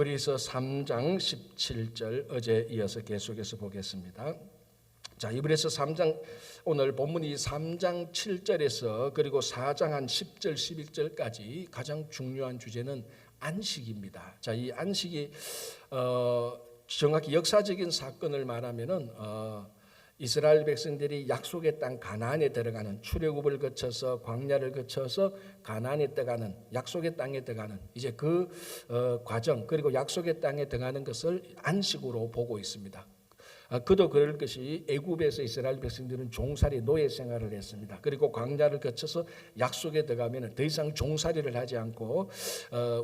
히브리서 3장 17절 어제 이어서 계속해서 보겠습니다. 자, 히브리서 3장 오늘 본문이 3장 7절에서 그리고 4장 한 10절 11절까지 가장 중요한 주제는 안식입니다. 자, 이 안식이 정확히 역사적인 사건을 말하면은 이스라엘 백성들이 약속의 땅 가나안에 들어가는 출애굽을 거쳐서 광야를 거쳐서 가나안에 들어가는 약속의 땅에 들어가는 이제 그 과정 그리고 약속의 땅에 들어가는 것을 안식으로 보고 있습니다. 그도 그럴 것이 애굽에서 이스라엘 백성들은 종살이 노예 생활을 했습니다. 그리고 광야를 거쳐서 약속에 들어가면 더 이상 종살이를 하지 않고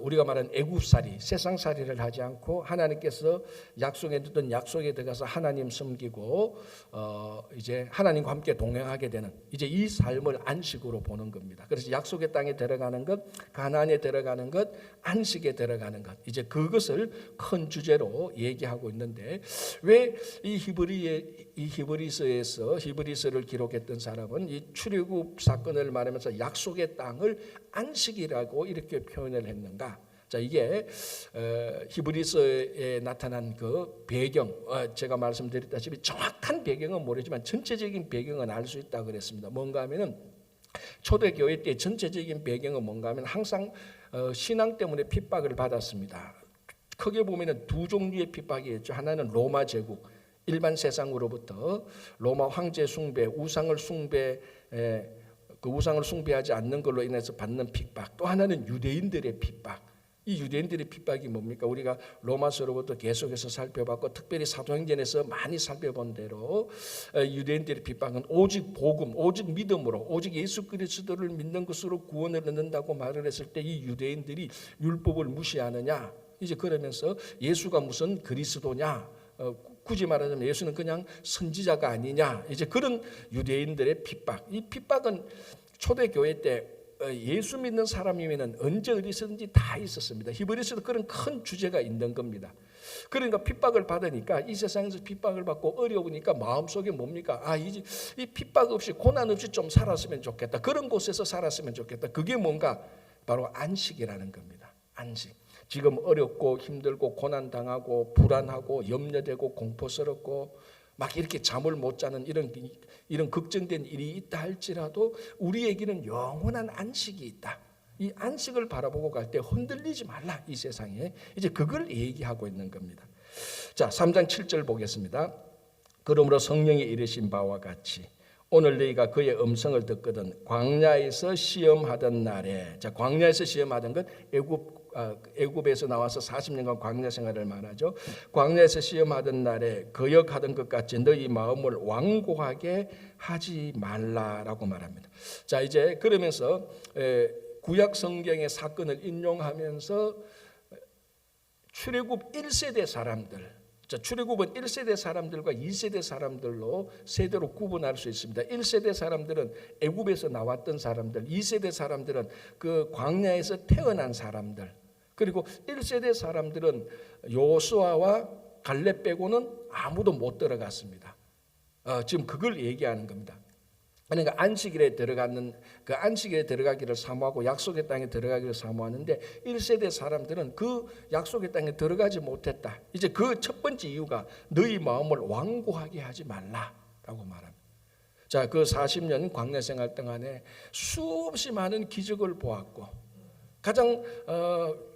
우리가 말하는 애굽살이 세상살이를 하지 않고 하나님께서 약속에 두던 약속에 들어가서 하나님 섬기고 이제 하나님과 함께 동행하게 되는 이제 이 삶을 안식으로 보는 겁니다. 그래서 약속의 땅에 들어가는 것, 가나안에 들어가는 것, 안식에 들어가는 것 이제 그것을 큰 주제로 얘기하고 있는데 왜 이 히브리서에서 히브리서를 기록했던 사람은 이 출애굽 사건을 말하면서 약속의 땅을 안식이라고 이렇게 표현을 했는가? 자, 이게 히브리서에 나타난 그 배경, 제가 말씀드렸다시피 정확한 배경은 모르지만 전체적인 배경은 알 수 있다고 그랬습니다. 뭔가 하면은 초대교회 때 전체적인 배경은 뭔가 하면 항상 신앙 때문에 핍박을 받았습니다. 크게 보면은 두 종류의 핍박이 있죠. 하나는 로마 제국 일반 세상으로부터 로마 황제 숭배, 우상을 숭배하지 않는 걸로 인해서 받는 핍박. 또 하나는 유대인들의 핍박. 이 유대인들의 핍박이 뭡니까? 우리가 로마서로부터 계속해서 살펴봤고 특별히 사도행전에서 많이 살펴본 대로 유대인들의 핍박은 오직 복음, 오직 믿음으로, 오직 예수 그리스도를 믿는 것으로 구원을 얻는다고 말을 했을 때 이 유대인들이 율법을 무시하느냐? 이제 그러면서 예수가 무슨 그리스도냐? 굳이 말하자면 예수는 그냥 선지자가 아니냐 이제 그런 유대인들의 핍박. 이 핍박은 초대교회 때 예수 믿는 사람이면 언제 어디서든지 다 있었습니다. 히브리서도 그런 큰 주제가 있는 겁니다. 그러니까 핍박을 받으니까 이 세상에서 핍박을 받고 어려우니까 마음속에 뭡니까? 이 핍박 없이 고난 없이 좀 살았으면 좋겠다. 그런 곳에서 살았으면 좋겠다. 그게 뭔가 바로 안식이라는 겁니다. 안식. 지금 어렵고 힘들고 고난당하고 불안하고 염려되고 공포스럽고 막 이렇게 잠을 못 자는 이런 걱정된 일이 있다 할지라도 우리에게는 영원한 안식이 있다. 이 안식을 바라보고 갈 때 흔들리지 말라. 이 세상에 이제 그걸 얘기하고 있는 겁니다. 자, 3장 7절 보겠습니다. 그러므로 성령이 이르신 바와 같이 오늘 너희가 그의 음성을 듣거든 광야에서 시험하던 날에, 자, 광야에서 시험하던 것 애굽에서 나와서 40년간 광야 생활을 말하죠. 광야에서 시험하던 날에 거역하던 것 같이 너희 마음을 완고하게 하지 말라라고 말합니다. 자, 이제 그러면서 구약 성경의 사건을 인용하면서 출애굽 1세대 사람들, 자, 출애굽은 1세대 사람들과 2세대 사람들로 세대로 구분할 수 있습니다. 1세대 사람들은 애굽에서 나왔던 사람들, 2세대 사람들은 그 광야에서 태어난 사람들, 그리고 1세대 사람들은 요수아와 갈렙 빼고는 아무도 못 들어갔습니다. 지금 그걸 얘기하는 겁니다. 그러니까 안식일에 들어가는 그 안식일에 들어가기를 사모하고 약속의 땅에 들어가기를 사모하는데 1세대 사람들은 그 약속의 땅에 들어가지 못했다. 이제 그 첫 번째 이유가 너희 마음을 완고하게 하지 말라라고 말합니다. 자, 그 40년 광야 생활 동안에 수없이 많은 기적을 보았고 가장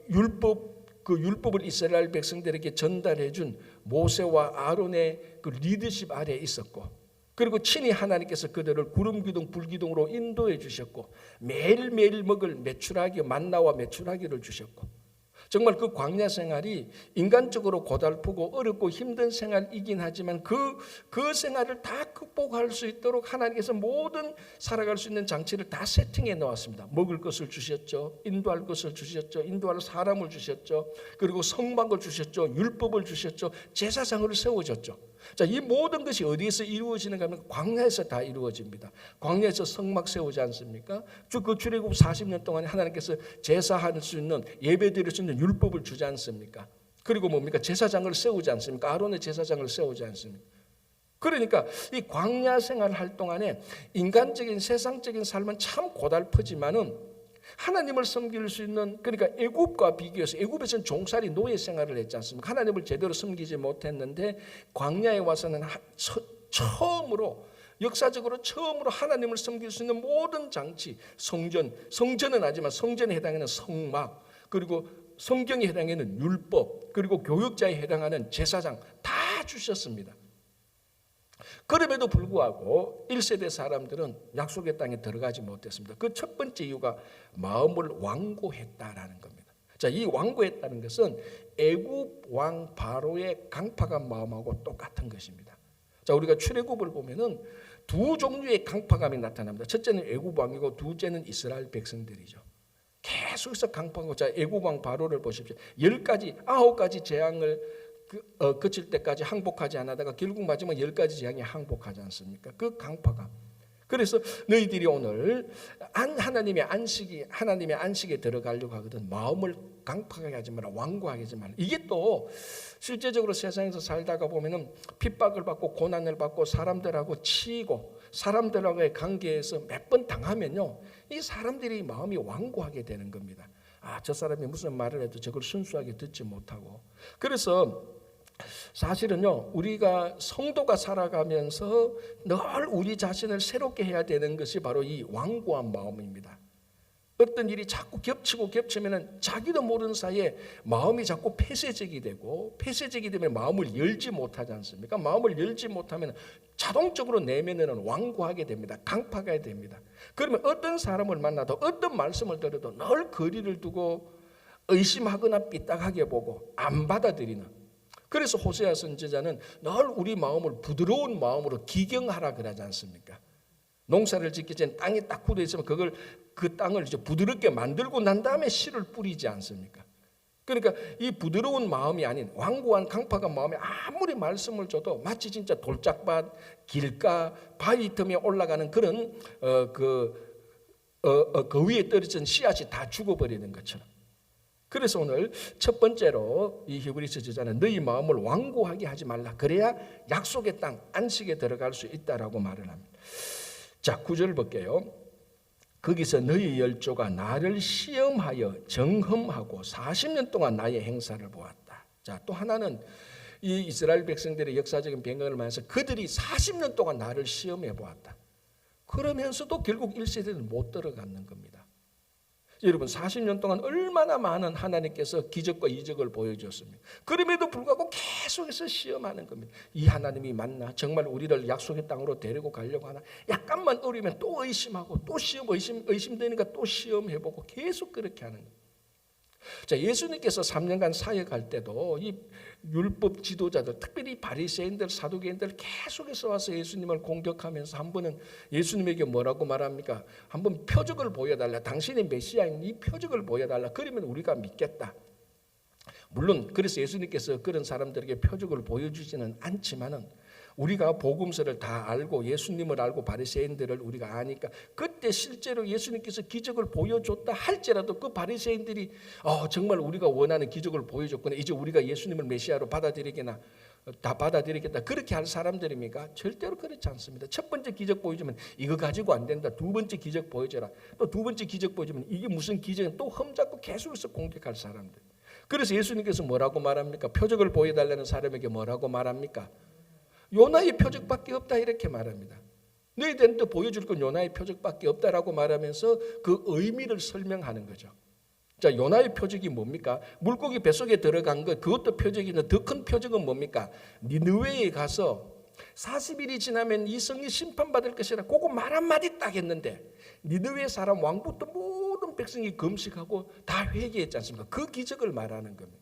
율법을 이스라엘 백성들에게 전달해 준 모세와 아론의 그 리더십 아래에 있었고 그리고 친히 하나님께서 그들을 구름기둥 불기둥으로 인도해 주셨고 매일매일 먹을 메추라기 만나와 메추라기를 주셨고 정말 그 광야 생활이 인간적으로 고달프고 어렵고 힘든 생활이긴 하지만 그 생활을 다 극복할 수 있도록 하나님께서 모든 살아갈 수 있는 장치를 다 세팅해 놓았습니다. 먹을 것을 주셨죠. 인도할 것을 주셨죠. 인도할 사람을 주셨죠. 그리고 성막을 주셨죠. 율법을 주셨죠. 제사장을 세워줬죠. 자, 이 모든 것이 어디에서 이루어지는가 하면 광야에서 다 이루어집니다. 광야에서 성막 세우지 않습니까? 그 출애굽 40년 동안 하나님께서 제사할 수 있는 예배 드릴 수 있는 율법을 주지 않습니까? 그리고 뭡니까? 제사장을 세우지 않습니까? 아론의 제사장을 세우지 않습니까? 그러니까 이 광야 생활을 할 동안에 인간적인 세상적인 삶은 참 고달프지만은 하나님을 섬길 수 있는, 그러니까 애굽과 비교해서 애굽에서는 종살이 노예 생활을 했지 않습니까? 하나님을 제대로 섬기지 못했는데 광야에 와서는 처음으로, 역사적으로 처음으로 하나님을 섬길 수 있는 모든 장치, 성전은 아니지만 성전에 해당하는 성막, 그리고 성경에 해당하는 율법, 그리고 교육자에 해당하는 제사장 다 주셨습니다. 그럼에도 불구하고 1세대 사람들은 약속의 땅에 들어가지 못했습니다. 그 첫 번째 이유가 마음을 완고했다라는 겁니다. 자, 이 완고했다는 것은 애굽 왕 바로의 강팍한 마음하고 똑같은 것입니다. 자, 우리가 출애굽을 보면은 두 종류의 강팍함이 나타납니다. 첫째는 애굽 왕이고 둘째는 이스라엘 백성들이죠. 계속해서 강팍하고, 자, 애굽 왕 바로를 보십시오. 9가지 재앙을 그칠 때까지 항복하지 않다가 결국 마지막 10가지 재앙에 항복하지 않습니까? 그 강팍함. 그래서 너희들이 오늘 하나님의 안식에 들어가려고 하거든 마음을 강팍하게 하지 마라, 완고하게 하지 마라. 이게 또 실제적으로 세상에서 살다가 보면은 핍박을 받고 고난을 받고 사람들하고 치이고 사람들하고의 관계에서 몇 번 당하면요, 이 사람들이 마음이 완고하게 되는 겁니다. 아, 저 사람이 무슨 말을 해도 저걸 순수하게 듣지 못하고. 그래서 사실은요, 우리가 성도가 살아가면서 늘 우리 자신을 새롭게 해야 되는 것이 바로 이 완고한 마음입니다. 어떤 일이 자꾸 겹치면은 자기도 모르는 사이에 마음이 자꾸 폐쇄적이 되면 마음을 열지 못하지 않습니까? 마음을 열지 못하면 자동적으로 내면에는 완고하게 됩니다. 강팍하게 됩니다. 그러면 어떤 사람을 만나도 어떤 말씀을 들어도 늘 거리를 두고 의심하거나 삐딱하게 보고 안 받아들이는. 그래서 호세아 선지자는 늘 우리 마음을 부드러운 마음으로 기경하라 그러지 않습니까? 농사를 짓기 전에 땅이 딱 굳어 있으면 그 땅을 이제 부드럽게 만들고 난 다음에 씨를 뿌리지 않습니까? 그러니까 이 부드러운 마음이 아닌 완고한 강팍한 마음에 아무리 말씀을 줘도 마치 진짜 돌짝밭, 길가, 바위 틈에 올라가는 그런 그 위에 떨어진 씨앗이 다 죽어버리는 것처럼. 그래서 오늘 첫 번째로 이 히브리서 저자는 너희 마음을 완고하게 하지 말라. 그래야 약속의 땅 안식에 들어갈 수 있다라고 말을 합니다. 자, 9절 볼게요. 거기서 너희 열조가 나를 시험하여 정험하고 40년 동안 나의 행사를 보았다. 자, 또 하나는 이 이스라엘 백성들의 역사적인 변경을 말해서 그들이 40년 동안 나를 시험해 보았다. 그러면서도 결국 1세대는 못 들어가는 겁니다. 여러분, 40년 동안 얼마나 많은 하나님께서 기적과 이적을 보여주었습니까? 그럼에도 불구하고 계속해서 시험하는 겁니다. 이 하나님이 맞나? 정말 우리를 약속의 땅으로 데리고 가려고 하나? 약간만 어리면 또 의심하고 또 의심되니까 또 시험해보고 계속 그렇게 하는 겁니다. 자, 예수님께서 3년간 사역할 때도 이 율법 지도자들, 특별히 바리새인들, 사두개인들 계속해서 와서 예수님을 공격하면서 한 번은 예수님에게 뭐라고 말합니까? 한번 표적을 보여달라. 당신이 메시아인 이 표적을 보여달라. 그러면 우리가 믿겠다. 물론 그래서 예수님께서 그런 사람들에게 표적을 보여주지는 않지만은 우리가 복음서를 다 알고 예수님을 알고 바리새인들을 우리가 아니까 그때 실제로 예수님께서 기적을 보여줬다 할지라도 그 바리새인들이 정말 우리가 원하는 기적을 보여줬구나, 이제 우리가 예수님을 메시아로 받아들이겠다 그렇게 할 사람들입니까? 절대로 그렇지 않습니다. 첫 번째 기적 보여주면 이거 가지고 안 된다. 두 번째 기적 보여줘라. 또 두 번째 기적 보여주면 이게 무슨 기적은 또 험잡고 계속해서 공격할 사람들. 그래서 예수님께서 뭐라고 말합니까? 표적을 보여달라는 사람에게 뭐라고 말합니까? 요나의 표적밖에 없다 이렇게 말합니다. 너희들한테 보여줄 건 요나의 표적밖에 없다라고 말하면서 그 의미를 설명하는 거죠. 자, 요나의 표적이 뭡니까? 물고기 뱃속에 들어간 것, 그것도 표적인데 더 큰 표적은 뭡니까? 니느웨에 가서 40일이 지나면 이 성이 심판받을 것이라 그거 말 한마디 딱 했는데 니느웨 사람 왕부터 모든 백성이 금식하고 다 회개했지 않습니까? 그 기적을 말하는 겁니다.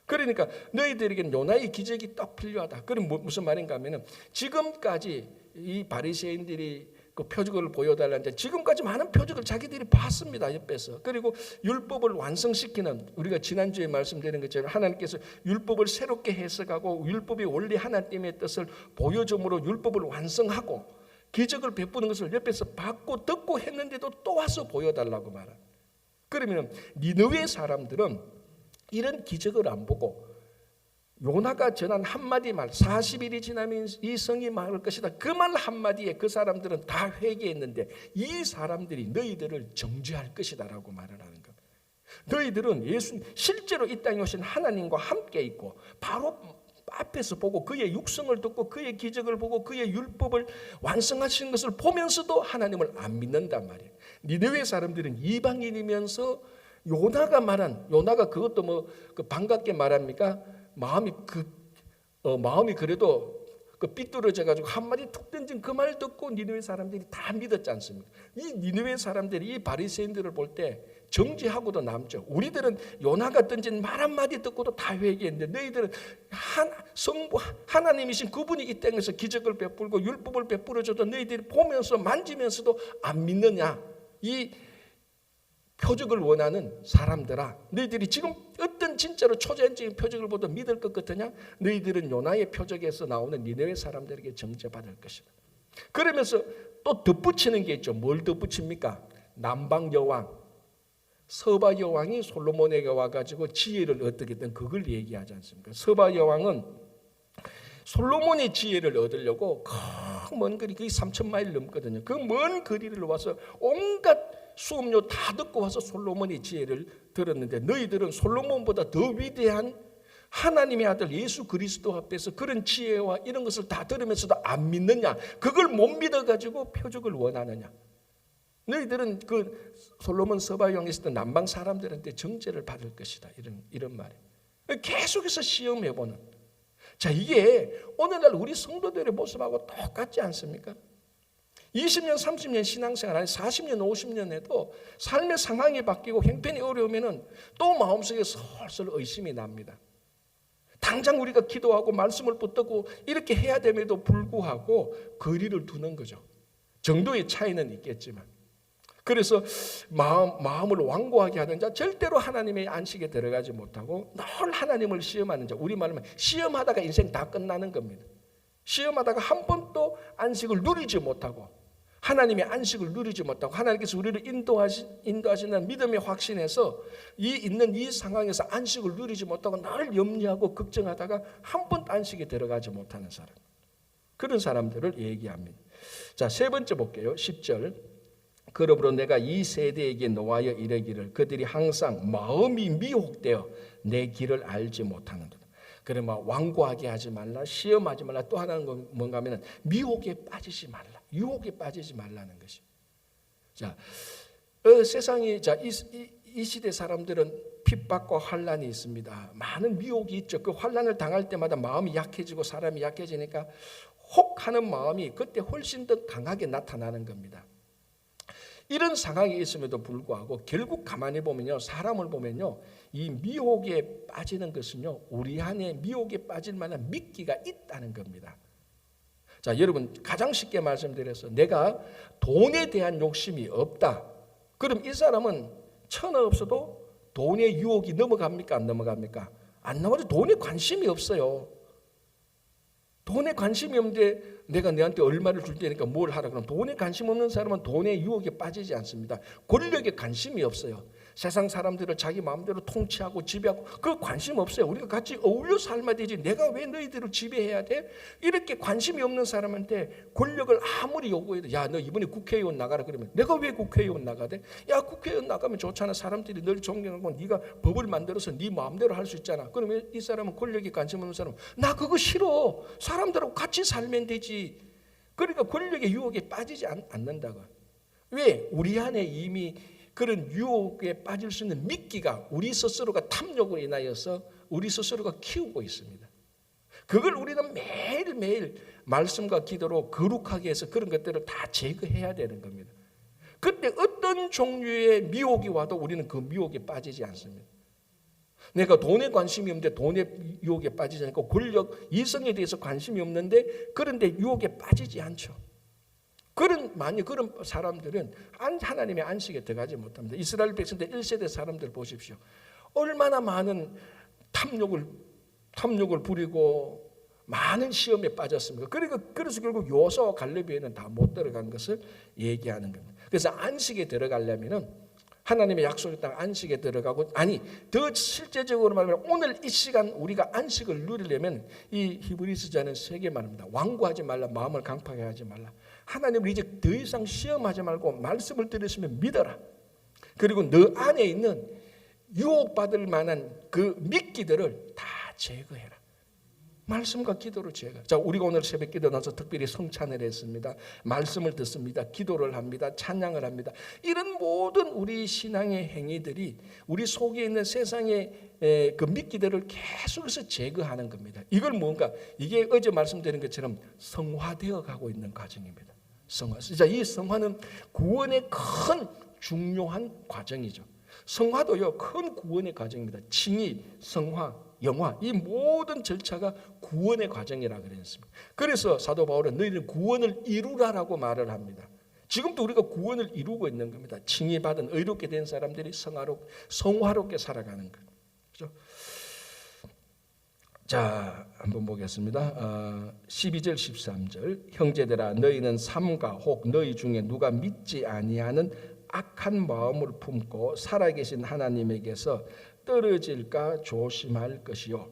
그러니까 너희들에게는 요나의 기적이 딱 필요하다. 그럼 무슨 말인가 하면은 지금까지 이 바리새인들이 그 표적을 보여달라는데 지금까지 많은 표적을 자기들이 봤습니다. 옆에서. 그리고 율법을 완성시키는, 우리가 지난주에 말씀드린 것처럼 하나님께서 율법을 새롭게 해석하고 율법이 원래 하나님의 뜻을 보여줌으로 율법을 완성하고 기적을 베푸는 것을 옆에서 봤고 듣고 했는데도 또 와서 보여달라고 말합니다. 그러면 니느웨 사람들은 이런 기적을 안 보고 요나가 전한 한마디 말, 40일이 지나면 이 성이 망할 것이다. 그 말 한마디에 그 사람들은 다 회개했는데 이 사람들이 너희들을 정죄할 것이다 라고 말을 하는 겁니다. 너희들은 실제로 이 땅에 오신 하나님과 함께 있고 바로 앞에서 보고 그의 육성을 듣고 그의 기적을 보고 그의 율법을 완성하신 것을 보면서도 하나님을 안 믿는단 말이에요. 니느웨 사람들은 이방인이면서 요나가 그것도 그 반갑게 말합니까? 마음이 그래도 삐뚤어져 가지고 한마디 툭 던진 그 말 듣고 니느웨 사람들이 다 믿었지 않습니까? 이 니느웨 사람들이 이 바리새인들을 볼 때 정죄하고도 남죠. 우리들은 요나가 던진 말 한마디 듣고도 다 회개했는데 너희들은 성부 하나님이신 그분이 이 땅에서 기적을 베풀고 율법을 베풀어줘도 너희들이 보면서 만지면서도 안 믿느냐? 이 표적을 원하는 사람들아, 너희들이 지금 어떤 진짜로 초자연적인 표적을 보다 믿을 것 같으냐? 너희들은 요나의 표적에서 나오는 니느웨 사람들에게 정죄받을 것이다. 그러면서 또 덧붙이는 게 있죠. 뭘 덧붙입니까? 남방 여왕, 서바 여왕이 솔로몬에게 와가지고 지혜를 얻었던 그걸 얘기하지 않습니까? 서바 여왕은 솔로몬의 지혜를 얻으려고 먼 거리, 그게 3,000마일 넘거든요. 그 먼 거리를 와서 온갖 수업료 다 듣고 와서 솔로몬의 지혜를 들었는데 너희들은 솔로몬보다 더 위대한 하나님의 아들 예수 그리스도 앞에서 그런 지혜와 이런 것을 다 들으면서도 안 믿느냐? 그걸 못 믿어가지고 표적을 원하느냐? 너희들은 그 솔로몬 서바형에 있었던 남방 사람들한테 정죄를 받을 것이다. 이런 말이에요. 계속해서 시험해보는. 자, 이게 오늘날 우리 성도들의 모습하고 똑같지 않습니까? 20년, 30년 신앙생활 아니 40년, 50년 해도 삶의 상황이 바뀌고 형편이 어려우면 또 마음속에 솔솔 의심이 납니다. 당장 우리가 기도하고 말씀을 붙들고 이렇게 해야 됨에도 불구하고 거리를 두는 거죠. 정도의 차이는 있겠지만. 그래서 마음을 완고하게 하는 자, 절대로 하나님의 안식에 들어가지 못하고 늘 하나님을 시험하는 자, 우리말로 시험하다가 인생 다 끝나는 겁니다. 시험하다가 한 번도 안식을 누리지 못하고 하나님의 안식을 누리지 못하고 하나님께서 우리를 인도하시는 믿음의 확신에서 있는 이 상황에서 안식을 누리지 못하고 늘 염려하고 걱정하다가 한 번도 안식에 들어가지 못하는 사람, 그런 사람들을 얘기합니다. 자, 세 번째 볼게요. 10절. 그러므로 내가 이 세대에게 노하여 이르기를 그들이 항상 마음이 미혹되어 내 길을 알지 못하는도다. 그러면 완고하게 하지 말라, 시험하지 말라. 또 하나는 뭔가 하면 미혹에 빠지지 말라, 유혹에 빠지지 말라는 것입니다. 자, 세상이 이 시대 사람들은 핍박과 환난이 있습니다. 많은 미혹이 있죠. 그 환난을 당할 때마다 마음이 약해지고 사람이 약해지니까 혹하는 마음이 그때 훨씬 더 강하게 나타나는 겁니다. 이런 상황이 있음에도 불구하고 결국 가만히 보면요, 사람을 보면요, 이 미혹에 빠지는 것은요, 우리 안에 미혹에 빠질 만한 미끼가 있다는 겁니다. 자, 여러분, 가장 쉽게 말씀드려서 내가 돈에 대한 욕심이 없다. 그럼 이 사람은 천하 없어도 돈의 유혹이 넘어갑니까? 안 넘어갑니까? 안 넘어가죠. 돈에 관심이 없어요. 돈에 관심이 없는데 내가 너한테 얼마를 줄 테니까 뭘 하라 그러면 돈에 관심 없는 사람은 돈의 유혹에 빠지지 않습니다. 권력에 관심이 없어요. 세상 사람들을 자기 마음대로 통치하고 지배하고 그 관심 없어요. 우리가 같이 어울려 살면 되지 내가 왜 너희들을 지배해야 돼? 이렇게 관심이 없는 사람한테 권력을 아무리 요구해도 야, 너 이번에 국회의원 나가라 그러면 내가 왜 국회의원 나가야 돼? 야, 국회의원 나가면 좋잖아. 사람들이 널 존경하고 네가 법을 만들어서 네 마음대로 할 수 있잖아. 그러면 이 사람은 권력에 관심 없는 사람은 나 그거 싫어. 사람들하고 같이 살면 되지. 그러니까 권력의 유혹에 빠지지 않는다고. 왜? 우리 안에 이미 그런 유혹에 빠질 수 있는 미끼가 우리 스스로가 탐욕으로 인하여서 우리 스스로가 키우고 있습니다. 그걸 우리는 매일매일 말씀과 기도로 거룩하게 해서 그런 것들을 다 제거해야 되는 겁니다. 그때 어떤 종류의 미혹이 와도 우리는 그 미혹에 빠지지 않습니다. 내가 돈에 관심이 없는데 돈의 유혹에 빠지지 않고 권력, 이성에 대해서 관심이 없는데 그런데 유혹에 빠지지 않죠. 그런 사람들은 하나님의 안식에 들어가지 못합니다. 이스라엘 백성들 1세대 사람들 보십시오. 얼마나 많은 탐욕을 부리고 많은 시험에 빠졌습니까? 그래서 결국 요사와 갈렙에는 다 못 들어간 것을 얘기하는 겁니다. 그래서 안식에 들어가려면은 하나님의 약속의 땅 안식에 들어가고, 아니 더 실제적으로 말하면 오늘 이 시간 우리가 안식을 누리려면 이 히브리서자는 3개 말입니다. 완고하지 말라, 마음을 강팍하게 하지 말라. 하나님을 이제 더 이상 시험하지 말고 말씀을 들으시면 믿어라. 그리고 너 안에 있는 유혹받을 만한 그 미끼들을 다 제거해라. 말씀과 기도로 제거. 자, 우리가 오늘 새벽 기도 나서 특별히 성찬을 했습니다. 말씀을 듣습니다. 기도를 합니다. 찬양을 합니다. 이런 모든 우리 신앙의 행위들이 우리 속에 있는 세상의 그 미끼들을 계속해서 제거하는 겁니다. 이걸 뭔가, 이게 어제 말씀드린 것처럼 성화되어 가고 있는 과정입니다. 성화. 자, 이 성화는 구원의 큰 중요한 과정이죠. 성화도요, 큰 구원의 과정입니다. 칭의, 성화, 영화, 이 모든 절차가 구원의 과정이라 그랬습니다. 그래서 사도 바울은 너희는 구원을 이루라라고 말을 합니다. 지금도 우리가 구원을 이루고 있는 겁니다. 칭의받은 의롭게 된 사람들이 성화롭게 살아가는 것. 그렇죠? 자, 한번 보겠습니다. 12절 13절 형제들아 너희는 삼가 혹 너희 중에 누가 믿지 아니하는 악한 마음을 품고 살아계신 하나님에게서 떨어질까 조심할 것이요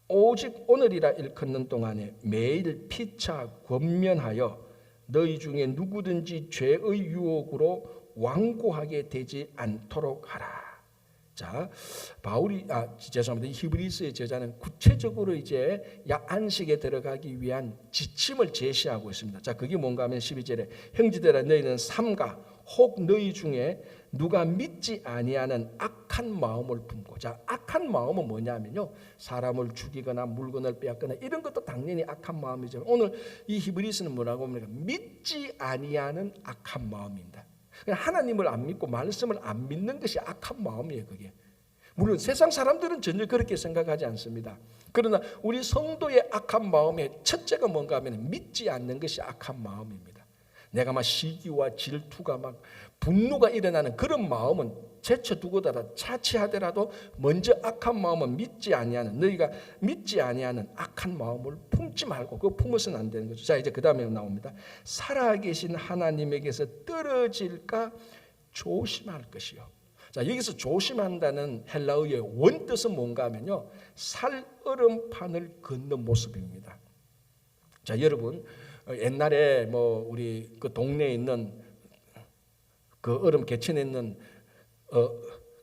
오직 오늘이라 일컫는 동안에 매일 피차 권면하여 너희 중에 누구든지 죄의 유혹으로 완고하게 되지 않도록 하라. 자, 바울이 죄송합니다. 히브리서의 저자는 구체적으로 이제 안식에 들어가기 위한 지침을 제시하고 있습니다. 자, 그게 뭔가 하면 12절에 형제들아 너희는 삼가 혹 너희 중에 누가 믿지 아니하는 악한 마음을 품고. 자, 악한 마음은 뭐냐면요, 사람을 죽이거나 물건을 빼앗거나 이런 것도 당연히 악한 마음이죠. 오늘 이 히브리서는 뭐라고 합니까? 믿지 아니하는 악한 마음입니다. 하나님을 안 믿고 말씀을 안 믿는 것이 악한 마음이에요. 그게 물론 세상 사람들은 전혀 그렇게 생각하지 않습니다. 그러나 우리 성도의 악한 마음의 첫째가 뭔가 하면 믿지 않는 것이 악한 마음입니다. 내가 막 시기와 질투가 막 분노가 일어나는 그런 마음은 제쳐두고다가 차치하더라도 먼저 악한 마음은 믿지 아니하는, 너희가 믿지 아니하는 악한 마음을 품지 말고 그거 품어서는 안 되는 거죠. 자, 이제 그 다음에 나옵니다. 살아계신 하나님에게서 떨어질까 조심할 것이요. 자, 여기서 조심한다는 헬라어의 원뜻은 뭔가 하면요, 살얼음판을 걷는 모습입니다. 자, 여러분 옛날에 뭐 우리 그 동네에 있는 그 얼음 개천에 있는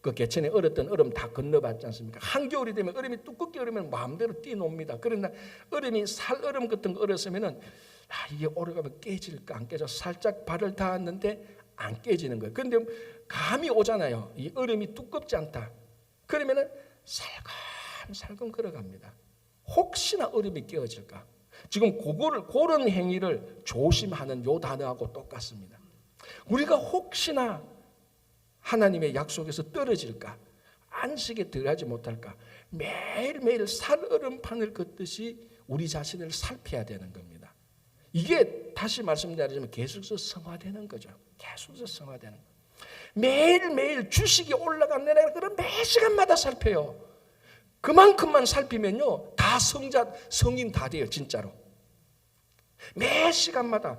그 개천에 얼었던 얼음 다 건너봤지 않습니까? 한겨울이 되면 얼음이 두껍게 얼으면 마음대로 뛰놉니다. 그러나 얼음이 살얼음 같은 거 얼었으면은 이게 오래가면 깨질까 안 깨져 살짝 발을 닿았는데 안 깨지는 거예요. 그런데 감이 오잖아요. 이 얼음이 두껍지 않다. 그러면은 살금살금 걸어갑니다. 혹시나 얼음이 깨어질까? 지금 그런 행위를 조심하는 요 단어하고 똑같습니다. 우리가 혹시나 하나님의 약속에서 떨어질까, 안식에 들어가지 못할까, 매일매일 살얼음판을 걷듯이 우리 자신을 살펴야 되는 겁니다. 이게 다시 말씀드리자면 계속해서 성화되는 거죠. 계속해서 성화되는 거예요. 매일매일 주식이 올라간 내내 그런 매 시간마다 살펴요. 그만큼만 살피면요 다 성인 다 돼요. 진짜로 매 시간마다.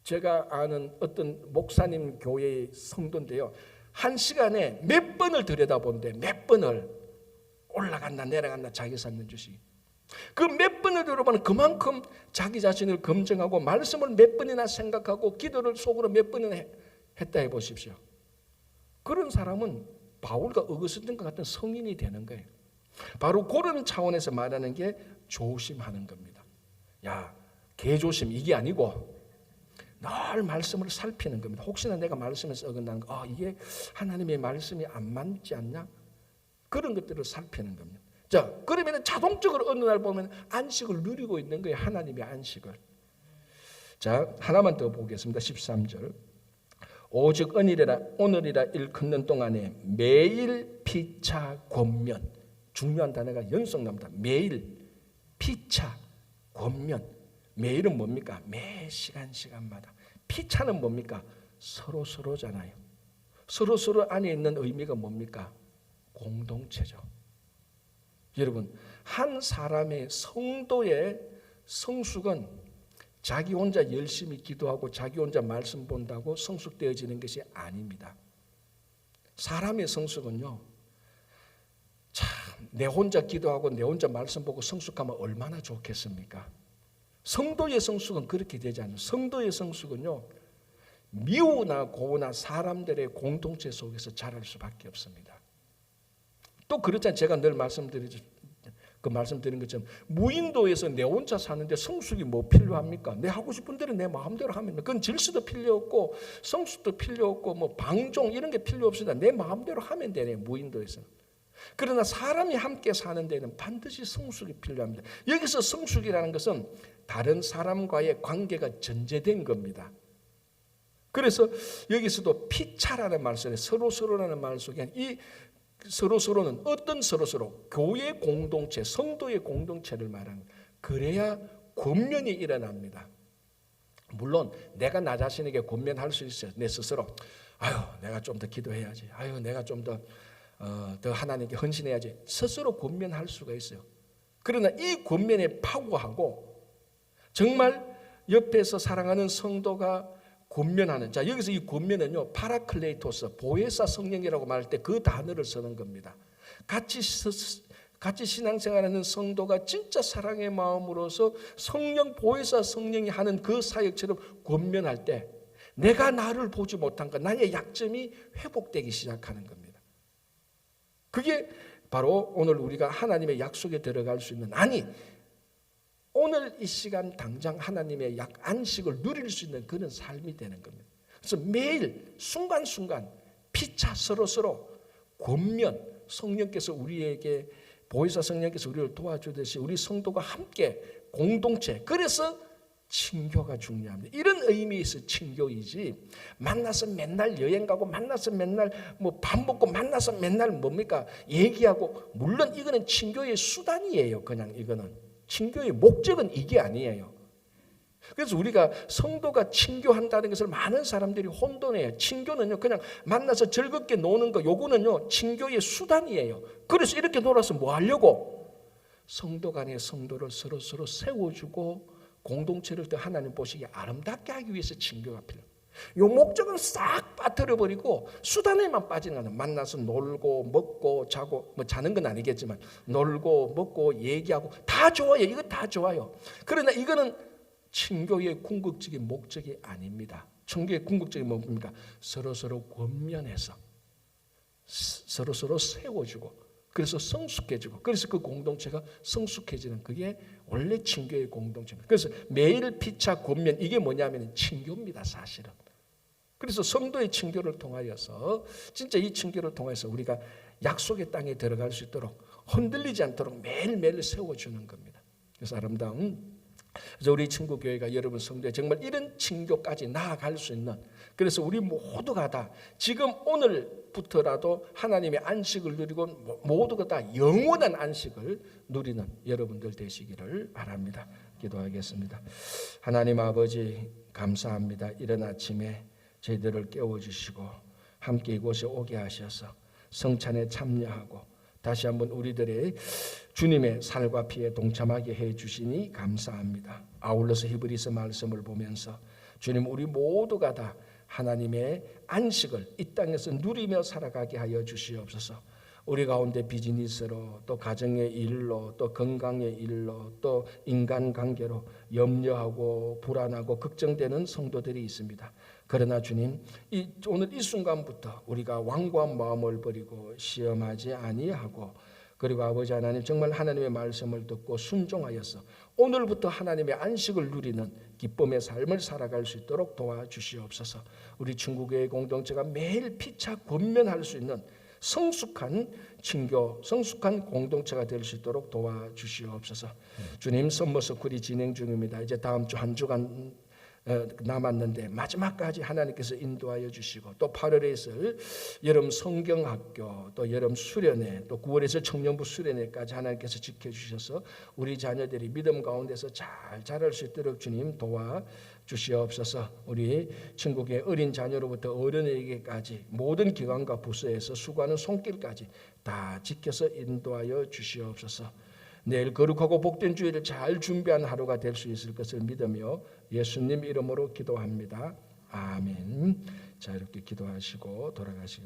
제가 아는 어떤 목사님 교회의 성도인데요, 한 시간에 몇 번을 들여다보는데 몇 번을 올라갔나 내려갔나 자기 삶는 주식, 그 몇 번을 들어보면 그만큼 자기 자신을 검증하고 말씀을 몇 번이나 생각하고 기도를 속으로 몇 번이나 했다 해보십시오. 그런 사람은 바울과 어거스틴과 같은 성인이 되는 거예요. 바로 그런 차원에서 말하는 게 조심하는 겁니다. 야, 개조심 이게 아니고 늘 말씀을 살피는 겁니다. 혹시나 내가 말씀에서 어긋나는 거, 이게 하나님의 말씀이 안 맞지 않냐? 그런 것들을 살피는 겁니다. 자, 그러면 자동적으로 어느 날 보면 안식을 누리고 있는 거예요. 하나님의 안식을. 자, 하나만 더 보겠습니다. 13절. 오직 오늘이라 일컫는 동안에 매일 피차 권면. 중요한 단어가 연속 나옵니다. 매일 피차 권면. 매일은 뭡니까? 매 시간마다. 피차는 뭡니까? 서로잖아요. 서로 안에 있는 의미가 뭡니까? 공동체죠. 여러분, 한 사람의 성도의 성숙은 자기 혼자 열심히 기도하고 자기 혼자 말씀 본다고 성숙되어지는 것이 아닙니다. 사람의 성숙은요, 참 내 혼자 기도하고 내 혼자 말씀 보고 성숙하면 얼마나 좋겠습니까? 성도의 성숙은 그렇게 되지 않아요. 성도의 성숙은요, 미우나 고우나 사람들의 공동체 속에서 자랄 수밖에 없습니다. 또 그렇잖아요. 제가 늘 말씀드린 것처럼 무인도에서 내 혼자 사는데 성숙이 뭐 필요합니까? 내 하고 싶은 대로 내 마음대로 하면 그건 질서도 필요 없고 성숙도 필요 없고 뭐 방종 이런 게 필요 없습니다. 내 마음대로 하면 되네요. 무인도에서는. 그러나 사람이 함께 사는 데는 반드시 성숙이 필요합니다. 여기서 성숙이라는 것은 다른 사람과의 관계가 전제된 겁니다. 그래서 여기서도 피차라는 말 속에 서로서로라는 말 속에 이 서로서로는 어떤 서로서로 교회 공동체, 성도의 공동체를 말하는 거예요. 그래야 권면이 일어납니다. 물론 내가 나 자신에게 권면할 수 있어요. 내 스스로 내가 좀 더 기도해야지. 내가 좀 더 하나님께 헌신해야지. 스스로 권면할 수가 있어요. 그러나 이 권면에 파고하고 정말 옆에서 사랑하는 성도가 권면하는, 자 여기서 이 권면은요 파라클레이토스 보혜사 성령이라고 말할 때 그 단어를 쓰는 겁니다. 같이 신앙생활하는 성도가 진짜 사랑의 마음으로서 성령 보혜사 성령이 하는 그 사역처럼 권면할 때 내가 나를 보지 못한 것, 나의 약점이 회복되기 시작하는 겁니다. 그게 바로 오늘 우리가 하나님의 약속에 들어갈 수 있는, 오늘 이 시간 당장 하나님의 안식을 누릴 수 있는 그런 삶이 되는 겁니다. 그래서 매일 순간순간 피차 서로서로 권면, 성령께서 우리에게 보혜사 성령께서 우리를 도와주듯이 우리 성도가 함께 공동체, 그래서 친교가 중요합니다. 이런 의미에서 친교이지 만나서 맨날 여행 가고 만나서 맨날 뭐 밥 먹고 만나서 맨날 뭡니까 얘기하고, 물론 이거는 친교의 수단이에요. 그냥 이거는 친교의 목적은 이게 아니에요. 그래서 우리가 성도가 친교한다는 것을 많은 사람들이 혼돈해요. 친교는요 그냥 만나서 즐겁게 노는 거, 요거는요 친교의 수단이에요. 그래서 이렇게 놀아서 뭐 하려고? 성도 간의 성도를 서로 세워주고 공동체를 더 하나님 보시기에 아름답게 하기 위해서 친교가 필요해요. 이 목적은 싹 빠뜨려버리고 수단에만 빠지는 거예요. 만나서 놀고 먹고 자고, 뭐 자는 건 아니겠지만 놀고 먹고 얘기하고 다 좋아요. 이거 다 좋아요. 그러나 이거는 친교의 궁극적인 목적이 아닙니다. 친교의 궁극적인 뭡니까? 서로서로 권면해서 서로서로 세워주고, 그래서 성숙해지고, 그래서 그 공동체가 성숙해지는, 그게 원래 친교의 공동체입니다. 그래서 매일 피차 권면, 이게 뭐냐면 친교입니다, 사실은. 그래서 성도의 친교를 통하여서, 진짜 이 친교를 통해서 우리가 약속의 땅에 들어갈 수 있도록 흔들리지 않도록 매일매일 세워주는 겁니다. 그래서 아름다운, 그래서 우리 친구 교회가 여러분 성도에 정말 이런 친교까지 나아갈 수 있는, 그래서 우리 모두가 다 지금 오늘부터라도 하나님의 안식을 누리고 모두가 다 영원한 안식을 누리는 여러분들 되시기를 바랍니다. 기도하겠습니다. 하나님 아버지 감사합니다. 이른 아침에 저희들을 깨워주시고 함께 이곳에 오게 하셔서 성찬에 참여하고 다시 한번 우리들의 주님의 살과 피에 동참하게 해주시니 감사합니다. 아울러서 히브리서 말씀을 보면서 주님, 우리 모두가 다 하나님의 안식을 이 땅에서 누리며 살아가게 하여 주시옵소서. 우리 가운데 비즈니스로, 또 가정의 일로, 또 건강의 일로, 또 인간관계로 염려하고 불안하고 걱정되는 성도들이 있습니다. 그러나 주님, 오늘 이 순간부터 우리가 완고한 마음을 버리고 시험하지 아니하고, 그리고 아버지 하나님 정말 하나님의 말씀을 듣고 순종하여서 오늘부터 하나님의 안식을 누리는 기쁨의 삶을 살아갈 수 있도록 도와주시옵소서. 우리 친구교회 공동체가 매일 피차 권면할 수 있는 성숙한 친교, 성숙한 공동체가 될 수 있도록 도와주시옵소서. 주님, 선머서클이 진행 중입니다. 이제 다음 주 한 주간 남았는데 마지막까지 하나님께서 인도하여 주시고, 또 8월에 있을 여름 성경학교, 또 여름 수련회, 또 9월에 있을 청년부 수련회까지 하나님께서 지켜주셔서 우리 자녀들이 믿음 가운데서 잘 자랄 수 있도록 주님 도와주시옵소서. 우리 친구의 어린 자녀로부터 어른에게까지 모든 기관과 부서에서 수고하는 손길까지 다 지켜서 인도하여 주시옵소서. 내일 거룩하고 복된 주일을 잘 준비한 하루가 될 수 있을 것을 믿으며 예수님 이름으로 기도합니다. 아멘. 자, 이렇게 기도하시고 돌아가시기